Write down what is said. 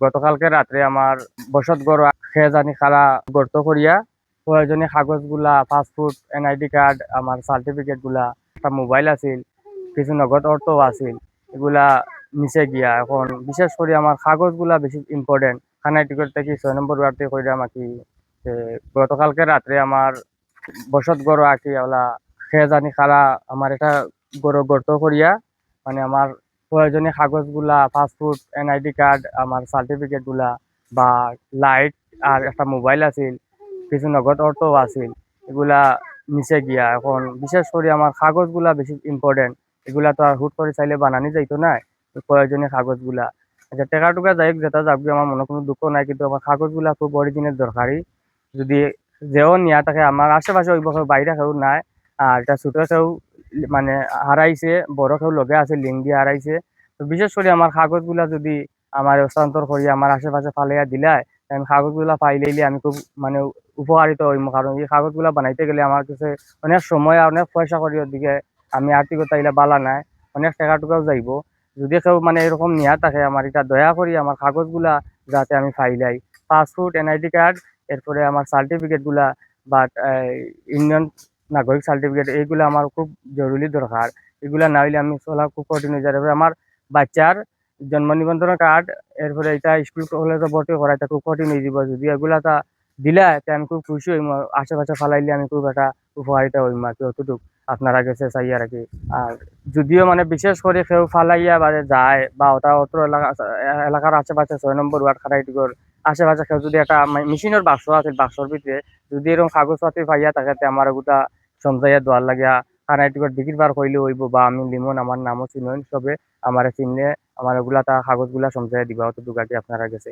গতকালকে রাত্রে আমার বসত গড় খেয়ে জানি খালা গর্ত করিয়া প্রয়োজনীয় কাগজগুলা, পাসপোর্ট, এনআইডি কার্ড, আমার সার্টিফিকেট গুলা, একটা মোবাইল আছিল, কিছু নগদ অর্থও আছিল, এগুলা নিচে গিয়া এখন বিশেষ করে আমার কাগজগুলা বেশি ইম্পর্টেন্ট। খানাই টিকিট থেকে 6 নম্বর ওয়ার্ডে কইরাম আর কি। গতকালকে রাত্রে আমার বসত গড় আর কি ওলা খেয়ে জানি খালা আমার এটা গর্ত করিয়া মানে আমার প্রয়োজনীয় কাগজগুলা, পাসপোর্ট, এনআইডি কার্ড, আমার সার্টিফিকেট গুলা বা লাইট আর একটা মোবাইল আছিল, কিছু নগদ অর্থও আছিল, এগুলা নিচে গিয়া এখন বিশেষ করে আমার কাগজগুলা বেশি ইম্পর্টেন্ট। এগুলা তো আর হুট করে চাইলে বানানি যাইতো না, তো প্রয়োজনীয় কাগজগুলা। আচ্ছা, টেকা টুকা যাই হোক, যেটা যাবি, আমার মনে কোনো দুঃখ নাই, কিন্তু আমার কাগজগুলা খুব অরিজিনাল দরকারি। যদি যেও নিয়া থাকে, আমার আশেপাশে ওই বছর বাইরে কেউ নাই, আর এটা ছোট কেউ মানে হারাইছে, বড় কেউ লগে আছে, লিঙ্ক দিয়ে হারাইছে। তো বিশেষ করে আমার কাগজগুলা যদি আমার হস্তান্তর করি আমার আশেপাশে ফালাইয়া দিলাই, আমি কাগজগুলা পাইলেই আমি খুব মানে উপকারিত হইম। কারণ এই কাগজগুলা বানাইতে গেলে আমার কাছে অনেক সময় আর অনেক পয়সা করি, ওদিকে আমি আর্থিকতা ইলা বালা নাই, অনেক টাকা টুকাও যাইব। যদি কেউ মানে এরকম নিয়া থাকে, আমার এটা দয়া করি আমার কাগজগুলা যাতে আমি ফাইলাই, পাসপোর্ট, এনআইডি কার্ড, এরপরে আমার সার্টিফিকেট গুলা বা ইন্ডিয়ান নাগরিক সার্টিফিকেট, এইগুলা আমার খুব জরুরি দরকার। এগুলা না হইলে আমি চলা খুব কঠিন হয়ে যায়। এরপরে আমার বাচ্চার জন্ম নিবন্ধন কার্ড, এরপরে এটা স্কুল কলেজে ভর্তি করা, এটা খুব কঠিন হয়ে যাব। যদি এগুলা তা দিলা তে আমি খুব খুশি হইম। আশেপাশে ফালাইলে আমি খুব একটা উপকারিতা হইম আর কি, অতটুক আপনারা কাছে চাই আর কি। আর যদিও মানে বিশেষ করে কেউ ফালাইয়া বাজে যায় বা ওটা অত্র এলাকার আশেপাশে 6 নম্বর ওয়ার্ড খাটাইটিগর আশেপাশে কেউ যদি একটা মেশিনের বাক্স আছে, বাক্সর ভিতরে যদি এরকম কাগজপাতি পাইয়া থাকে, তে আমার ওগুলা সমঝাইয়া দোয়ার লাগিয়া খানাইটিগর বিক্রির বার কইলে হইব, বা আমি লিমন, আমার নামও চিনন সবে, আমার চিনলে আমার ওগুলা তা কাগজগুলা সমঝাইয়া দিবা, অতটুকু আর কি আপনারা গেছে।